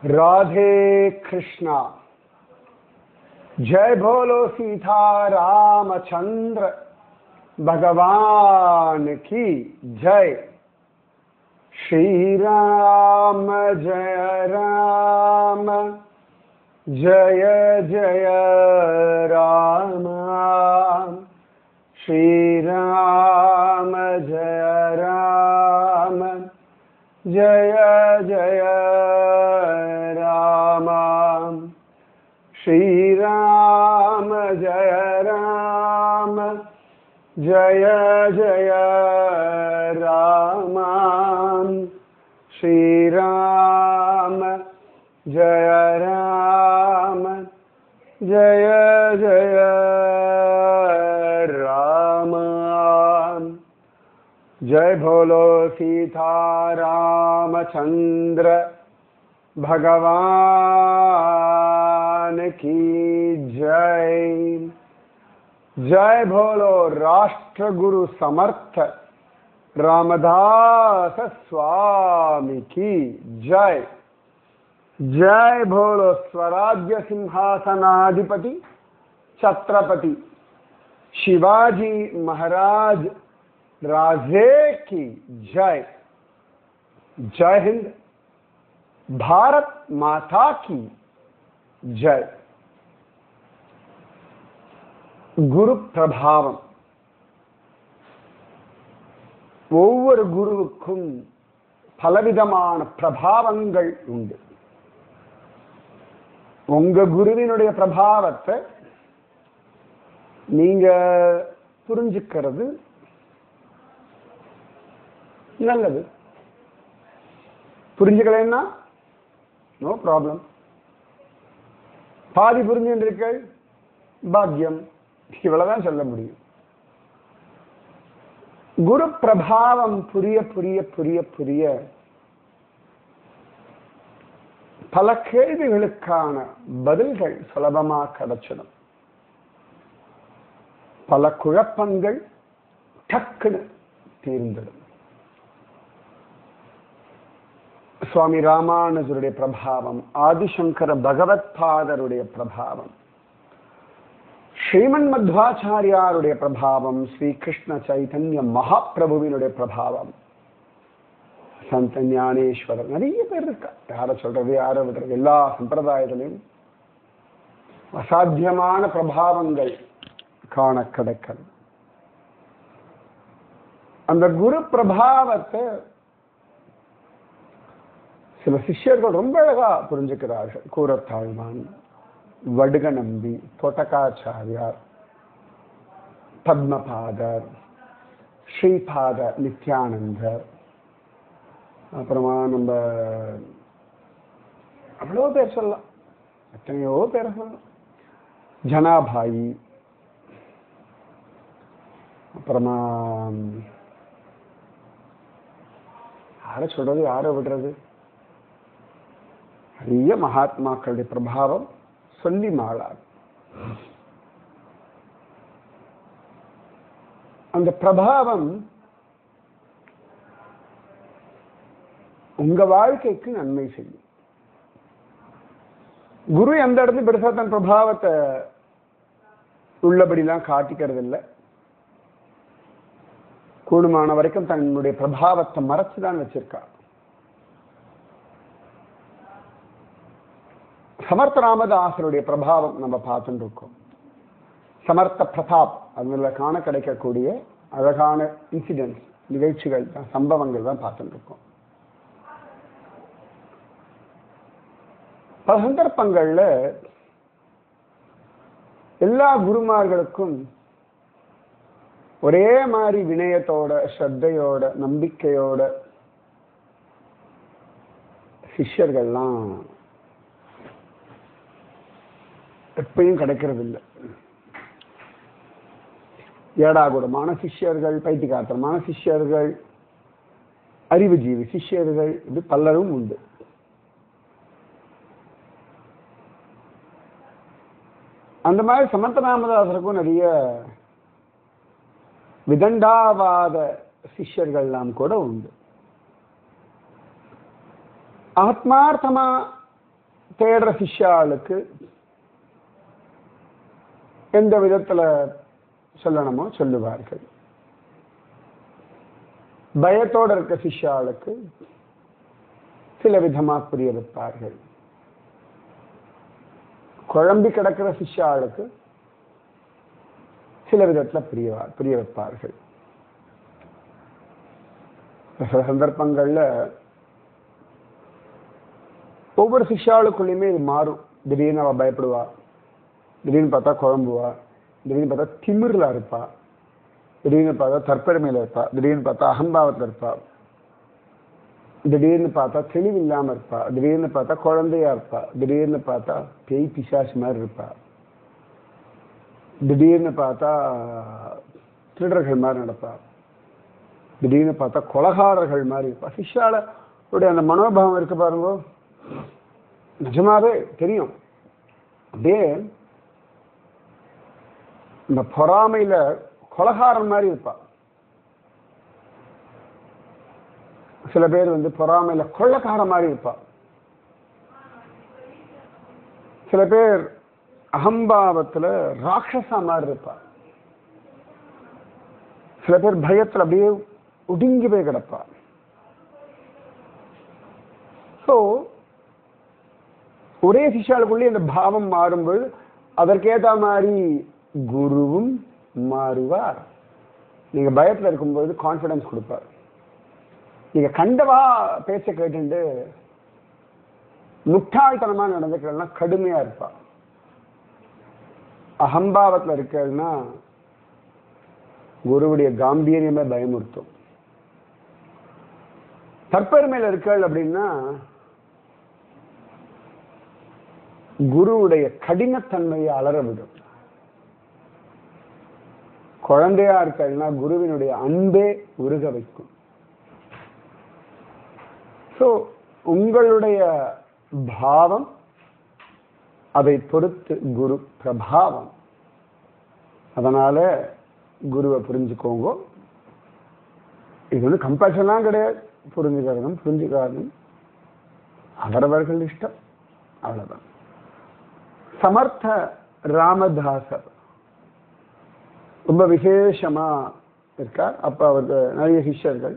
राधे कृष्णा। जय बोलो सीता रामचंद्र भगवान की जय। श्री राम जय राम जय जय राम। श्री राम जय राम जय जय राम। श्री राम जय राम जय जय राम। श्री राम जय राम जय जय राम। जय बोलो सीता रामचंद्र भगवान की जय। जय बोलो राष्ट्र गुरु समर्थ रामदास स्वामी की जय। जय बोलो स्वराज्य सिंहासनाधिपति छत्रपति शिवाजी महाराज राजे की जय। जय हिंद। भारत माता की जय। குரு பிரபாவம். ஒவ்வொரு குருவுக்கும் பலவிதமான பிரபாவங்கள் உண்டு. உங்க குருவினுடைய பிரபாவத்தை நீங்க புரிஞ்சுக்கிறது நல்லது. புரிஞ்சுக்கலன்னா நோ ப்ராப்ளம். பாதி புரிஞ்சுருக்க பாக்கியம். இவ்வளவுதான் சொல்ல முடியும். குரு பிரபாவம் புரிய புரிய புரிய புரிய பல கேள்விகளுக்கான பதில்கள் சுலபமா கிடைச்சிடும். பல குழப்பங்கள் டக்குன்னு தீர்ந்துடும். சுவாமி ராமானுஜருடைய பிரபாவம், ஆதிசங்கர பகவத் பாதருடைய பிரபாவம், ஸ்ரீமன் மத்வாச்சாரியாருடைய பிரபாவம், ஸ்ரீ கிருஷ்ண சைதன்ய மகாபிரபுவினுடைய பிரபாவம், சந்த ஞானேஸ்வரர், நிறைய பேர் இருக்கா. யார சொல்றது யார விடுறது. எல்லா சம்பிரதாயத்திலையும் அசாத்தியமான பிரபாவங்கள் காண கிடைக்கிறது. அந்த குரு பிரபாவத்தை சில சிஷ்யர்கள் ரொம்ப அழகா புரிஞ்சுக்கிறார்கள். கூரத்தாழ்வான், வடுக நம்பி, தோட்டகாச்சாரியார், பத்மபாதர், ஸ்ரீபாதர், நித்யானந்தர், அப்புறமா நம்ம அவ்வளோ பேர் சொல்லலாம், எத்தனையோ பேர் சொல்லலாம். ஜனாபாயி, அப்புறமா யாரை சொல்றது யாரை விடுறது. நிறைய மகாத்மாக்களுடைய பிரபாவம் சொல்லி மாளாது. அந்த பிரபாவம் உங்க வாழ்க்கைக்கு நன்மை செய்யும். குரு எந்த இடத்துல பெருசா தன் பிரபாவத்தை உள்ளபடிலாம் காட்டிக்கிறது இல்லை. கூடுமான வரைக்கும் தன்னுடைய பிரபாவத்தை மறைச்சுதான் வச்சிருக்கா. சமர்த்த ராமதாசருடைய பிரபாவம் நம்ம பார்த்துட்டு இருக்கோம். சமர்த்த பிரதாப், அதுல காண கிடைக்கக்கூடிய அழகான இன்சிடென்ட்ஸ், நிகழ்ச்சிகள் தான், சம்பவங்கள் தான் பார்த்துட்டு இருக்கோம். பல சந்தர்ப்பங்கள்ல எல்லா குருமார்களுக்கும் ஒரே மாதிரி வினயத்தோட, ஸ்ரத்தையோட, நம்பிக்கையோட சிஷ்யர்கள்லாம் எப்பயும் கிடைக்கிறது இல்லை. ஏடாகூடமான சிஷ்யர்கள், பைத்தியகாரத்தனமான சிஷ்யர்கள், அறிவுஜீவி சிஷ்யர்கள், இது பலரும் உண்டு. அந்த மாதிரி சமர்த்த ராமதாசருக்கும் நிறைய விதண்டாவாத சிஷ்யர்கள்லாம் கூட உண்டு. ஆத்மார்த்தமா தேடுற சிஷ்யாளுக்கு எந்த விதத்துல சொல்லணுமோ சொல்லுவார்கள். பயத்தோடு இருக்க சிஷ்யாளுக்கு சில விதமா புரிய வைப்பார்கள். குழம்பி கிடக்கிற சிஷ்யாளுக்கு சில விதத்துல புரிய வைப்பார்கள். சில சந்தர்ப்பங்கள்ல ஒவ்வொரு சிஷ்யாளுக்குள்ளயுமே இது மாறும். திடீர்னு அவ பயப்படுவா, திடீர்னு பார்த்தா குழம்புவா, திடீர்னு பார்த்தா திமிர்ல இருப்பா, திடீர்னு பார்த்தா தற்பெருமையில இருப்பா, திடீர்னு பார்த்தா அகம்பாவத்துல இருப்பா, திடீர்னு பார்த்தா தெளிவு இல்லாம இருப்பா, திடீர்னு பார்த்தா குழந்தையா இருப்பா, திடீர்னு பார்த்தா பேய் பிசாசு மாதிரி இருப்பா, திடீர்னு பார்த்தா திருடர்கள் மாதிரி நடப்பா, திடீர்னு பார்த்தா கொலகாரர்கள் மாதிரி இருப்பா. சிஷ்யால அந்த மனோபாவம் இருக்கு பாருங்க, நிஜமாவே தெரியும். அப்படியே இந்த பொறாமையில கொலகாரன் மாதிரி இருப்பா. சில பேர் பொறாமையில கொள்ளக்கார மாதிரி இருப்பா. சில பேர் அகம்பாவத்துல ராட்சசா மாதிரி இருப்பா. சில பேர் பயத்துல அப்படியே ஒடுங்கி போய் கிடப்பா. ஸோ ஒரே சிஷ்யாளுக்குள்ளே இந்த பாவம் மாறும்போது அதற்கேற்ற மாதிரி குருவும் மாறுவார். நீங்க பயத்துல இருக்கும்போது கான்ஃபிடன்ஸ் கொடுப்பார். நீங்க கண்டவா பேச்ச கேட்டு முட்டாள்தனமா நடந்துக்கிறதுனா கடுமையா இருப்பா. அகம்பாவத்துல இருக்கிறதுனா குருவுடைய காம்பீரியமே பயமுறுத்தும். தற்பெருமையில இருக்கள் அப்படின்னா குருவுடைய கடினத்தன்மையை அலற விடும். குழந்தையா இருக்கள்னா குருவினுடைய அன்பே உருக வைக்கும். ஸோ உங்களுடைய பாவம், அதை பொறுத்து குரு பிரபாவம். அதனால குருவை புரிஞ்சுக்கோங்க. இது கம்பல்ஷன்லாம் கிடையாது. புரிஞ்சுக்கிறதும் புரிஞ்சுக்காதும் அவரவர்கள் இஷ்டம், அவ்வளவுதான். சமர்த்த ராமதாசர் ரொம்ப விசேஷமா இருக்கார். அப்ப அவருக்கு நிறைய சிஷ்யர்கள்.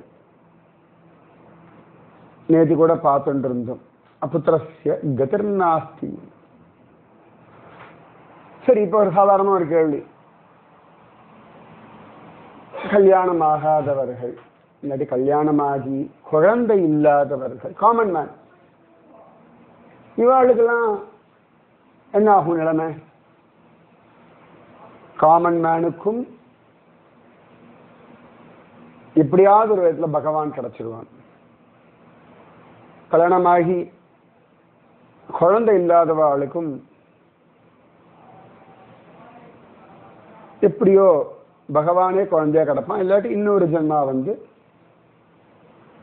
நேற்று கூட பார்த்துட்டு இருந்தோம். அபுத்திரஸ்ய கதிர்நாஸ்தி. சரி, இப்ப ஒரு சாதாரண ஒரு கேள்வி. கல்யாணம் ஆகாதவர்கள், இல்லாட்டி கல்யாணமாகி குழந்தை இல்லாதவர்கள், காமன் மேன், இவாளுக்கெல்லாம் என்ன ஆகும் நிலைமை? காமன் மேனுக்கும் எப்படியாவது ஒரு விதத்துல பகவான் கிடைச்சிருவான். கல்யாணமாகி குழந்தை இல்லாதவர்களுக்கும் எப்படியோ பகவானே குழந்தையா கிடப்பான். இல்லாட்டி இன்னொரு ஜென்மா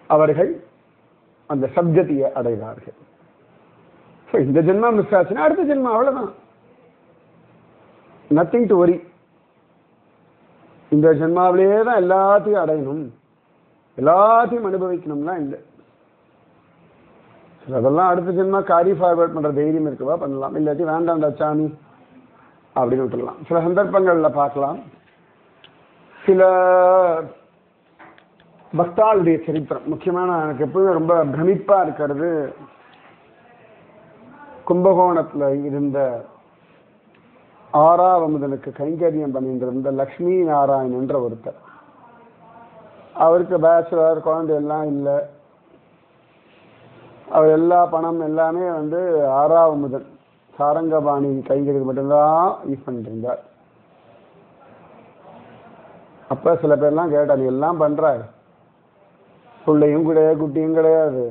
அவர்கள் அந்த சப்ஜதியை அடைவார்கள். இந்த ஜென்மா மிஸ் ஆச்சுன்னா அடுத்த ஜென்மா அவ்வளவுதான். Nothing to worry. இந்த ஜென்மாவிலேயே தான் எல்லாத்தையும் அடையணும், எல்லாத்தையும் அனுபவிக்கணும்லாம் இல்லை. அதெல்லாம் அடுத்த ஜென்மா காரி ஃபார்வர்ட் பண்ற தைரியம் இருக்குவா பண்ணலாம், இல்லாட்டி வேண்டாண்டா சாமி அப்படின்னு விட்டுடலாம். சில சந்தர்ப்பங்கள்ல பார்க்கலாம். சில பக்தாளுடைய சரித்திரம் முக்கியமான எனக்கு எப்பவுமே ரொம்ப பிரமிப்பா இருக்கிறது. கும்பகோணத்துல இருந்த ஆறாவமுதனுக்கு கைங்கரியம் பண்ணிட்டு இருந்த லக்ஷ்மி நாராயண் என்ற ஒருத்தர். அவருக்கு பேச்சுலர், குழந்தை எல்லாம் இல்லை. அவர் எல்லா பணம் எல்லாமே ஆறாவமுதன் சாரங்கபாணி கைங்கரியம் மட்டும்தான் யூஸ் பண்ணிட்டு இருந்தார். அப்ப சில பேர்லாம் கேட்டா, நீ எல்லாம் பண்ற, பிள்ளையும் கிடையாது, குட்டியும் கிடையாது,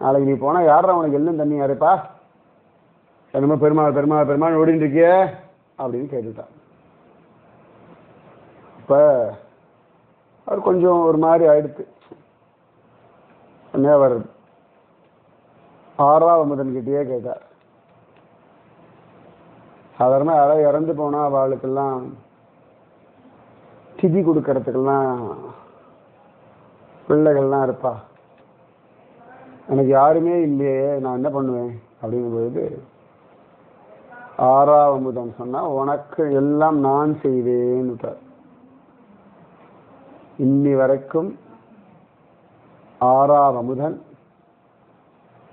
நாளைக்கு நீ போனா யாரா உனக்கு எல்லாம் தண்ணி யாருப்பா, என்னமோ பெருமாள் பெருமாள் பெருமாள் ஓடிட்டு இருக்கிய அப்படின்னு கேட்டுட்டார். இப்ப அவர் கொஞ்சம் ஒரு மாதிரி ஆயிடுத்து. அவர் ஆறாவமுதன் கிட்டேயே கேட்டார். சாதாரண யாராவது இறந்து போனா அவளுக்கெல்லாம் திதி கொடுக்கறதுக்கெல்லாம் பிள்ளைகள்லாம் இருப்பா. எனக்கு யாருமே இல்லையே, நான் என்ன பண்ணுவேன் அப்படிங்கும் பொழுது ஆறாவமுதன் சொன்னா உனக்கு எல்லாம் நான் செய்வேன்னு. இன்னி வரைக்கும் ஆறாவமுதன்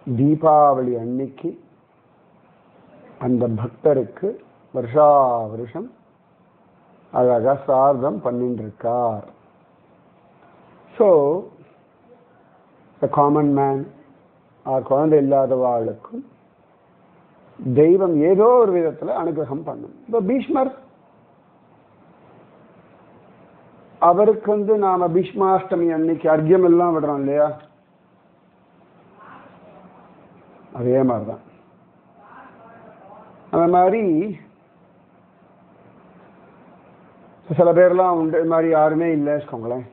தீபாவளி அன்னைக்கு அந்த பக்தருக்கு வருஷா வருஷம் அழகா சார்தம் பண்ணிட்டு இருக்கார். ஸோ காமன் மேன் குழந்தை இல்லாதவாளுக்கும் தெய்வம் ஏதோ ஒரு விதத்துல அனுகிரகம் பண்ணும். இப்போ பீஷ்மர், அவருக்கு நாம பீஷ்மாஷ்டமி அன்னைக்கு அர்க்கியம் எல்லாம் விடுறோம் இல்லையா, அதே மாதிரிதான். அந்த மாதிரி சில பேர்லாம் உண்டு, இது மாதிரி யாருமே இல்லை வச்சுக்கோங்களேன்,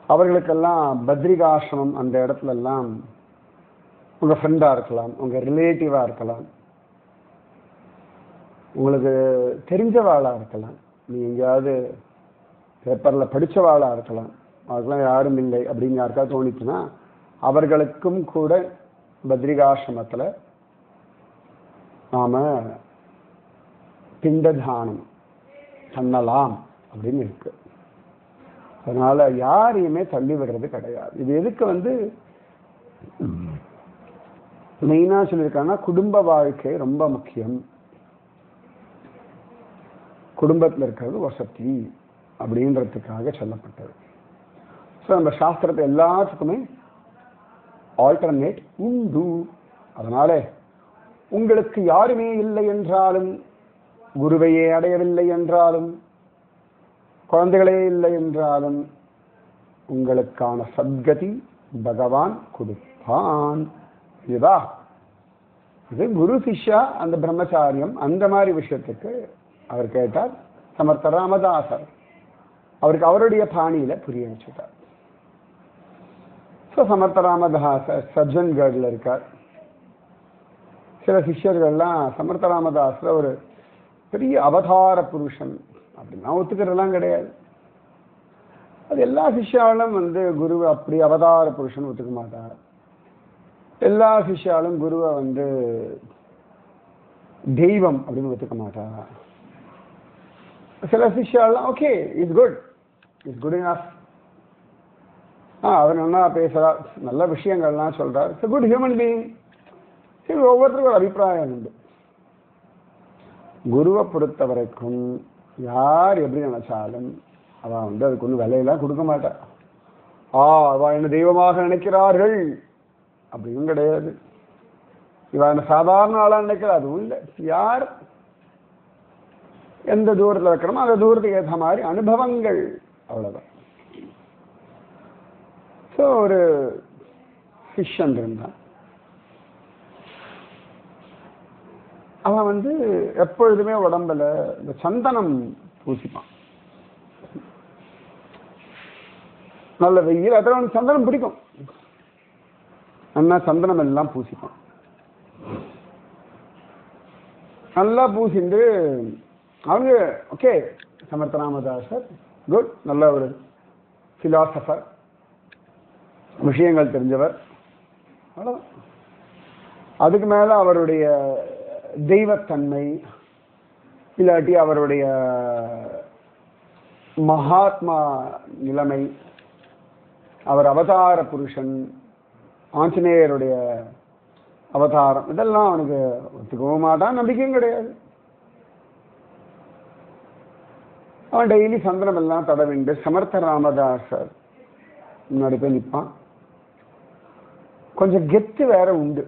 அவர்களுக்கெல்லாம் பத்ரிகாசிரமம் அந்த இடத்துல எல்லாம் உங்க ஃப்ரெண்டா இருக்கலாம், உங்க ரிலேட்டிவா இருக்கலாம், உங்களுக்கு தெரிஞ்சவாளா இருக்கலாம், நீ எங்கேயாவது பேப்பர்ல படிச்சவாளா இருக்கலாம், அதுக்கெல்லாம் யாரும் இல்லை அப்படின்னு யாருக்காவது தோணிச்சுன்னா அவர்களுக்கும் கூட பத்ரிகாசிரமத்துல நாம பிண்டதானம் பண்ணலாம் அப்படின்னு இருக்கு. அதனால யாரையுமே தள்ளி விடுறது கிடையாது. இது எதுக்கு மெயினா சொல்லியிருக்காங்கன்னா, குடும்ப வாழ்க்கை ரொம்ப முக்கியம், குடும்பத்தில் இருக்கிறது வசதி அப்படின்றதுக்காக சொல்லப்பட்டது. ஸோ நம்ம சாஸ்திரத்தை எல்லாத்துக்குமே ஆல்டர்னேட் உண்டு. அதனால உங்களுக்கு யாருமே இல்லை என்றாலும், குருவையே அடையவில்லை என்றாலும், குழந்தைகளே இல்லை என்றாலும், உங்களுக்கான சத்கதி பகவான் கொடுப்பான். இதுதா இது குரு சிஷ்யா அந்த பிரம்மச்சாரியம் அந்த மாதிரி விஷயத்துக்கு அவர் கேட்டார். சமர்த்த ராமதாசர் அவருக்கு அவருடைய பாணியில புரிய வச்சுட்டார். ஸோ சமர்த்த ராமதாசர் சஜ்ஜன்கட்ல இருக்கார். சில சிஷ்யர்கள்லாம் சமர்த்த ராமதாசர் ஒரு பெரிய அவதார புருஷன் அப்படின்னா ஒத்துக்கிறதெல்லாம் கிடையாது. அது எல்லா சிஷ்யாலும் குருவை அப்படி அவதார புருஷன் ஒத்துக்க மாட்டார். எல்லா சிஷ்யாலும் குருவை தெய்வம் அப்படின்னு ஒத்துக்க மாட்டார். சில சிஷ்யாலாம் okay it's good, it's good enough, அவர் நல்லா பேசுறார், நல்ல விஷயங்கள்லாம் சொல்றார், இட்ஸ் குட் ஹியூமன் பீயிங். சரி, ஒவ்வொருத்தருக்கும் ஒரு அபிப்பிராயம் உண்டு. குருவை பொறுத்த வரைக்கும் யார் எப்படி நினைச்சாலும் அவ அதுக்கு ஒன்றும் விலையெல்லாம் கொடுக்க மாட்டார். அவ என்ன தெய்வமாக நினைக்கிறார்கள் அப்படியும் கிடையாது. இவ என்ன சாதாரண ஆளா நினைக்கிறா, அதுவும் இல்லை. யார் எந்த தூரத்தில் வைக்கிறோமோ அந்த தூரத்துக்கு ஏற்ற மாதிரி அனுபவங்கள், அவ்வளவுதான். ஸோ ஒரு சிஷ்யன் இருந்தான். அவன் எப்பொழுதுமே உடம்புல இந்த சந்தனம் பூசிப்பான். நல்ல வெயில், அதில் அவனுக்கு சந்தனம் பிடிக்கும். நல்லா சந்தனம் எல்லாம் பூசிப்பான். நல்லா பூசிண்டு அவங்க ஓகே சமர்த்த ராமதாசர் குட், நல்ல ஒரு பிலாசபர், விஷயங்கள் தெரிஞ்சவர், அவ்வளவுதான். அதுக்கு மேல அவருடைய தெய்வத்தன்மை இல்லாட்டி அவருடைய மகாத்மா நிலைமை, அவர் அவதார புருஷன், ஆஞ்சநேயருடைய அவதாரம், இதெல்லாம் அவனுக்கு ஒத்துக்கவும் மாட்டான், நம்பிக்கையும் கிடையாது. அவன் டெய்லி சந்திரம் எல்லாம் தடவிண்டு சமர்த்த ராமதாசர் முன்னாடி போய் நிற்பான். கொஞ்சம் கெத்து வேற உண்டு.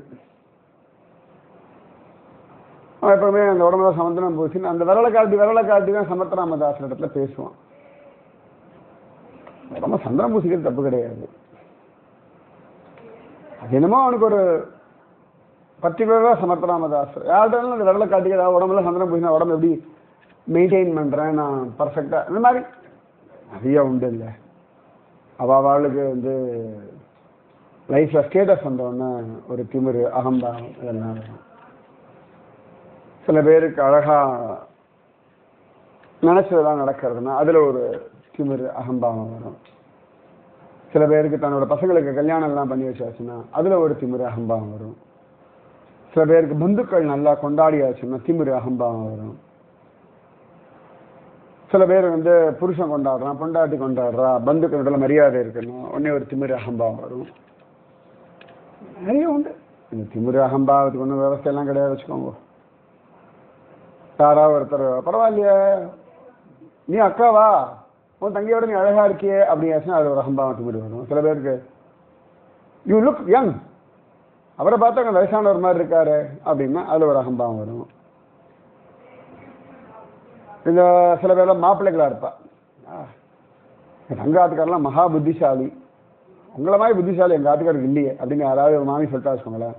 அவன் எப்பவுமே அந்த உடம்புல சமந்தனம் பூசி அந்த விரலை காட்டி தான் சமர்த்த ராமதாசர் இடத்துல பேசுவான். உடம்பு சந்திரம் பூசிக்கிறது தப்பு கிடையாது. அது என்னமோ அவனுக்கு ஒரு பர்டிகுலரா சமர்த்த ராமதாசர் யார்கிட்ட அந்த விரலை காட்டி ஏதாவது உடம்புல சந்திரம் பூசினா உடம்பு எப்படி மெயின்டைன் பண்றேன் நான் பர்ஃபெக்டா, இந்த மாதிரி நிறைய உண்டு. இல்லை அவளுக்கு லைஃப்ல ஸ்டேட்டஸ் வந்தோடனே ஒரு திமிரு, அகம்பாவம் இதெல்லாம் வரும். சில பேருக்கு அழகா நினைச்சதெல்லாம் நடக்கிறதுனா அதுல ஒரு திமிரு, அகம்பாவம் வரும். சில பேருக்கு தன்னோட பசங்களுக்கு கல்யாணம் எல்லாம் பண்ணி வச்சாச்சுன்னா அதுல ஒரு திமிரு அகம்பாவம் வரும். சில பேருக்கு பந்துக்கள் நல்லா கொண்டாடியாச்சுன்னா திமிரு அகம்பாவம் வரும். சில பேர் வந்து புருஷன் கொண்டாடுறான், பொண்டாட்டி கொண்டாடுறா, பந்துக்களோட மரியாதை இருக்கணும், உடனே ஒரு திமிரு அகம்பாவம் வரும். நிறைய உண்டு. இந்த திமிரு அகம்பாவத்துக்கு ஒன்றும் விவசாயெல்லாம் கிடையாது வச்சுக்கோங்க. யாராவது ஒருத்தர் பரவாயில்லையே நீ அக்காவா, உன் தங்கையோட நீ அழகா இருக்கியே அப்படின்னா அது ஒரு அகம்பாவம் திமிரு வரும். சில பேருக்கு யூ லுக் யங், அவரை பார்த்தா வயசானவர் மாதிரி இருக்காரு அப்படின்னா அதுல ஒரு அகம்பாவம் வரும். இந்த சில பேர்லாம் மாப்பிள்ளைகளா இருப்பா, எங்க ஆத்துக்காரெல்லாம் மகா புத்திசாலி, உங்களை மாதிரி புத்திசாலி எங்க ஆத்துக்காருக்கு இல்லையே அப்படின்னு யாராவது ஒரு மாமி சொல்லிட்டா வச்சுக்கோங்களேன்.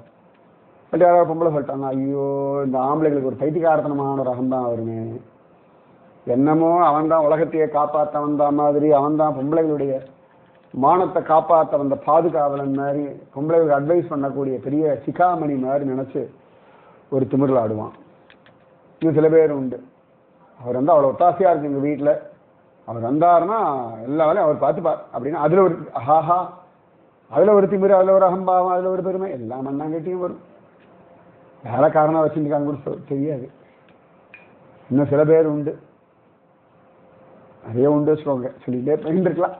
பட் யாராவது பொம்பளை சொல்லிட்டாங்க, ஐயோ இந்த ஆம்பளைகளுக்கு ஒரு பைத்தியக்காரத்தனமான ஒரு அகம்தான் வருமே, என்னமோ அவன் தான் உலகத்தையே காப்பாற்ற வந்த மாதிரி, அவன் தான் பொம்பளைகளுடைய மானத்தை காப்பாற்ற வந்த பாதுகாவலன் மாதிரி, பொம்பளைகளுக்கு அட்வைஸ் பண்ணக்கூடிய பெரிய சிகாமணி மாதிரி நினைச்சு ஒரு திமிரில் ஆடுவான். இன்னும் சில பேர் உண்டு, அவர் வந்து அவ்வளோ ஒத்தாசையா இருக்கு எங்க வீட்டில், அவர் வந்தாருன்னா எல்லா வேலையும் அவர் பார்த்துப்பார் அப்படின்னா அதுல ஒரு ஆஹா, அதுல ஒரு திமிரு, அதுல ஒரு அகம்பாவம், அதுல ஒரு பெருமை, எல்லாம் மண்ணாங்கட்டியும் வரும். வேற காரணம் வச்சுருக்காங்க கூட தெரியாது. இன்னும் சில பேர் உண்டு, நிறைய உண்டு வச்சுக்கோங்க, சொல்லிட்டே போயிருக்கலாம்.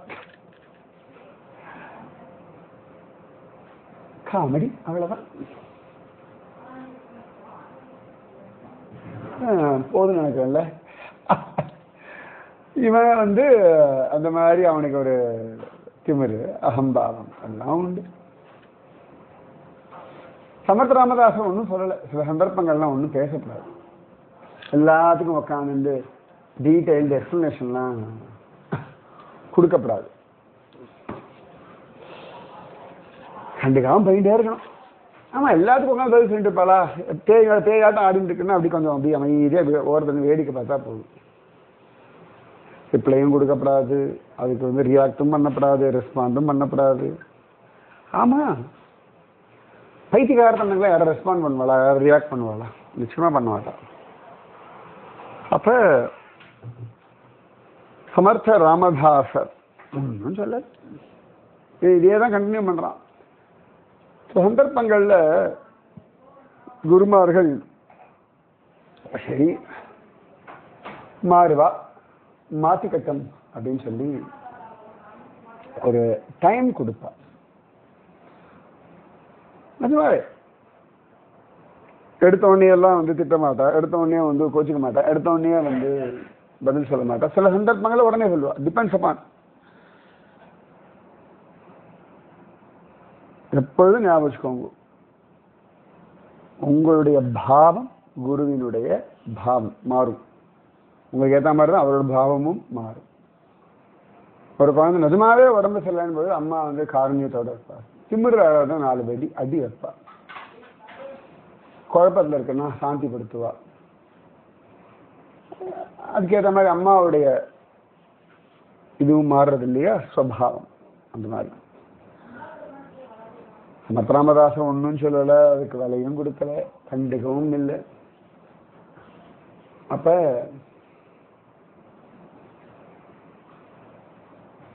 காமெடி அவ்வளவுதான். போதும் நினைக்கிறேன்ல. இவன் வந்து அந்த மாதிரி அவனுக்கு ஒரு திமிரு அகம்பாவம் எல்லாம் உண்டு. சமர்த்த ராமதாசன் ஒன்றும் சொல்லலை, சில சந்தர்ப்பங்கள்லாம் ஒன்றும் பேசக்கூடாது, எல்லாத்துக்கும் உட்காந்து டீட்டெயில்டு எக்ஸ்பிளனேஷன்லாம் கொடுக்கப்படாது, கண்டுக்காம போயிட்டே இருக்கணும். ஆமா எல்லாத்துக்கும் உட்காந்து பதில் சொல்லிட்டு இருப்பாளா, பேயாட்டம் ஆடிட்டு இருக்குன்னா அப்படி கொஞ்சம் அப்படி அமைதியாக ஒவ்வொருத்தரும் வேடிக்கை பார்த்தா போதும். ரிப்ளையும் கொடுக்கப்படாது, அதுக்கு வந்து ரியாக்டும் பண்ணப்படாது, ரெஸ்பாண்டும் பண்ணப்படாது. ஆமா பைத்தியக்காரத்தனங்களா யாரும் ரெஸ்பாண்ட் பண்ணுவாளா, யாரும் ரியாக்ட் பண்ணுவாளா, நிச்சயமா பண்ண மாட்டா. அப்ப சமர்த்த ராமதாசர் ஒன்றும் சொல்ல, இதே தான் கண்டினியூ பண்றான். சந்தர்ப்பங்கள்ல குருமார்கள் சரி மாறுவா மாத்திக்கட்டம் அப்படின்னு சொல்லி ஒரு டைம் கொடுப்பா. அதுவாவே எடுத்த உடனே எல்லாம் வந்து திட்ட மாட்டா, எடுத்த உடனே வந்து கோச்சிக்க மாட்டா, எடுத்த உடனே வந்து பதில் சொல்ல மாட்டா. சில சந்தர்ப்பங்களை உடனே சொல்லுவா, டிபெண்ட்ஸ் அப்பான். எப்பொழுதும் ஞாபகம் வச்சுக்கோங்க, உங்களுடைய பாவம் குருவினுடைய பாவம் மாறும், உங்களுக்கு ஏற்ற மாதிரி தான் அவரோட பாவமும் மாறும். ஒரு குழந்தை நிஜமாவே உடம்பு சரியில்லைன்னு போது அம்மா வந்து காரணியத்தோட வைப்பா, திமிரு தான் 4 அடி அடி வைப்பா, குழப்பத்தில் இருக்குன்னா சாந்திப்படுத்துவா. அதுக்கேற்ற மாதிரி அம்மாவுடைய இதுவும் மாறுறது இல்லையா, ஸ்வபாவம் அந்த மாதிரி. சமர்த்த ராமதாசன் ஒன்றும் சொல்லலை, அதுக்கு விலையும் கொடுக்கல, கண்டுக்கவும் இல்லை. அப்ப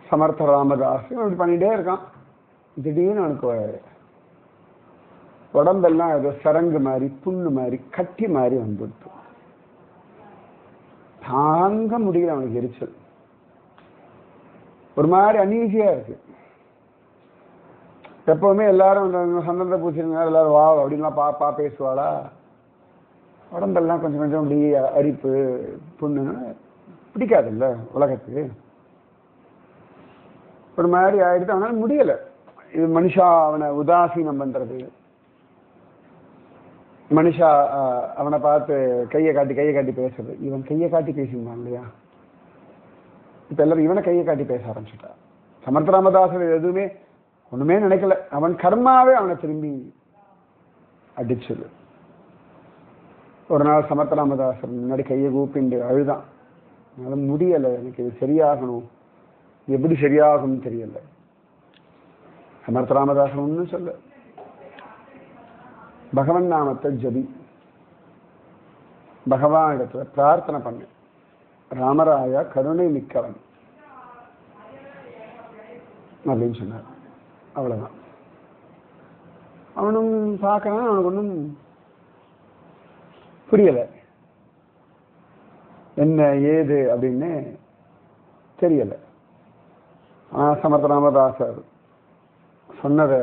சமர்த்த ராமதாசன் அப்படி பண்ணிட்டே இருக்கான். திடீர்னு அவனுக்கு உடம்பெல்லாம் ஏதோ சரங்கு மாதிரி புண்ணு மாதிரி கட்டி மாதிரி வந்துடுது, தாங்க முடியல அவனுக்கு எரிச்சல், ஒரு மாதிரி அன்ஈஸியா இருக்கு. எப்பவுமே எல்லாரும் சந்தன பூச்சிருங்க எல்லாரும் வா அப்படின்லாம் பா பேசுவாளா, உடம்பெல்லாம் கொஞ்சம் கொஞ்சம் அப்படி அரிப்பு புண்ணுன்னு பிடிக்காதுல்ல உலகத்துக்கு, ஒரு மாதிரி ஆயிடுது. அவனால முடியல. இது மனுஷா அவனை உதாசீனம் பண்றது, மனுஷா அவனை பார்த்து கையை காட்டி பேசுறது. இவன் கையை காட்டி பேசியிருந்தான் இல்லையா, இப்ப எல்லாரும் இவனை கையை காட்டி பேச ஆரம்பிச்சுட்டா. சமர்த்த ராமதாசர் எதுவுமே ஒண்ணுமே நினைக்கல, அவன் கர்மாவே அவனை திரும்பி அடிச்சது. ஒரு நாள் சமர்த்த ராமதாசர் முன்னாடி கையை கூப்பிண்டு அழுதான், என்னால முடியலை, எனக்கு இது சரியாகணும், எப்படி சரியாகும்னு தெரியல. சமர்த்த ராமதாசன் ஒன்றும் சொல்ல, பகவன் நாமத்தை ஜபி, பகவான் இடத்துல பிரார்த்தனை பண்ணு, ராமராயா கருணை மிக்கவன், அப்படின்னு சொன்னார். அவ்வளவுதான். அவனும் பார்க்கறான், அவனுக்கு ஒன்றும் புரியல, என்ன ஏது அப்படின்னு தெரியல. சமர்த்த ராமதாசர் சொன்னத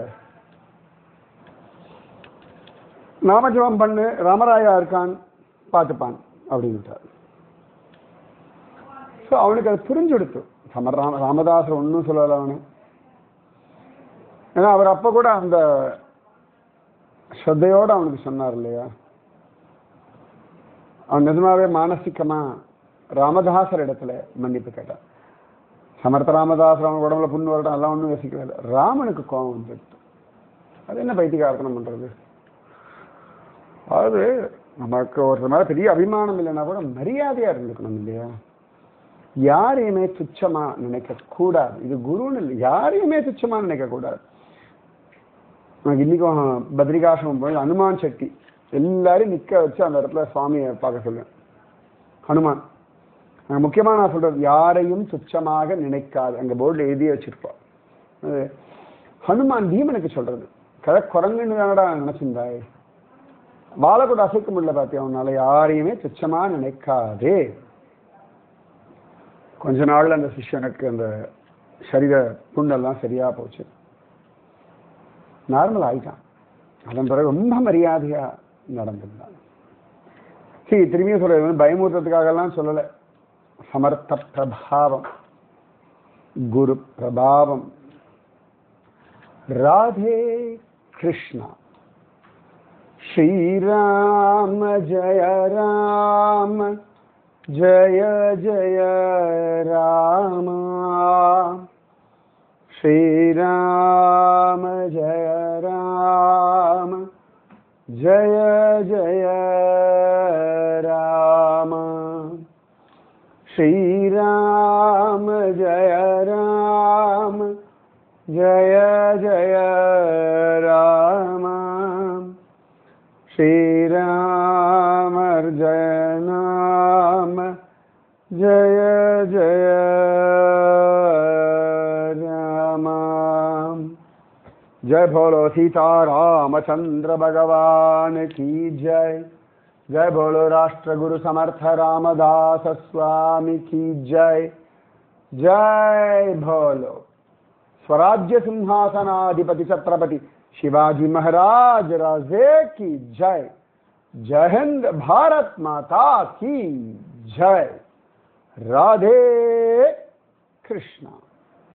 நாமஜபம் பண்ணு, ராமராயா இருக்கான் பார்த்துப்பான் அப்படின்ட்டார். ஸோ அவனுக்கு அது புரிஞ்செடுத்து. ராமதாசர் ஒன்றும் சொல்லலை அவனு. ஏன்னா அவர் அப்ப கூட அந்த ஸ்ரத்தையோடு அவனுக்கு சொன்னார் இல்லையா. அவன் நிஜமாவே மானசிகமா ராமதாசர் இடத்துல மன்னிப்பு கேட்டான். சமர்த்த ராமதாசர் அவன் உடம்புல புண்ணு வரட்டும் எல்லாம் ஒன்றும் யோசிக்கவே இல்லை. ராமனுக்கு கோபம் வந்துட்டு அது என்ன பைத்தியக்காரத்தனம் பண்றது. அதாவது நமக்கு ஒரு மேல பெரிய அபிமானம் இல்லைன்னா கூட மரியாதையா இருந்துக்கணும் இல்லையா. யாரையுமே துச்சமா நினைக்க கூடாது. இது குருன்னு இல்லை, யாரையுமே துச்சமா நினைக்க கூடாது. எனக்கு இன்னைக்கும் பத்ரிகாசிரமம் போய் ஹனுமான் சக்தி எல்லாரையும் நிக்க வச்சு அந்த இடத்துல சுவாமியை பார்க்க சொல்லுவேன். ஹனுமான் முக்கியமா நான் சொல்றது, யாரையும் துச்சமாக நினைக்காது. அங்க போர்டில் எழுதி வச்சிருப்பா. ஹனுமான் பீமனுக்கு சொல்றது, குரங்குன்னு தானடா நினைச்சிருந்தாய், வாழை கூட அசைக்க முடியல பார்த்தியா அவனால, யாரையுமே துச்சமா நினைக்காதே. கொஞ்ச நாள்ல அந்த சிஷ்யனுக்கு அந்த சரீர புண்ணெல்லாம் சரியா போச்சு, நார்மல் ஆயிட்டான். அதன் பிறகு ரொம்ப மரியாதையா நடந்திருந்தான். சரி, திரும்பியும் சொல்றது பயமுறுத்ததுக்காக எல்லாம் சொல்லலை. சமர்த்த பிரபாவம், குரு பிரபாவம். ராதே கிருஷ்ணா. ஸ்ரீராம ஜய ராம ஜய ஜய ராம. ஸ்ரீராம ஜய ராம ஜய ஜய ராம. ஸ்ரீராம ஜய ராம ஜய ஜய ராம. ஸ்ரீராமர் ஜய நாம ஜய ஜய ராம. जय बोलो सीता रामचंद्र भगवान की जय. जय बोलो राष्ट्र गुरु समर्थ रामदास स्वामी की जय. जय बोलो स्वराज्य सिंहासनाधिपति छत्रपति शिवाजी महाराज राजे की जय. जय हिंद, भारत माता की जय. राधे कृष्णा.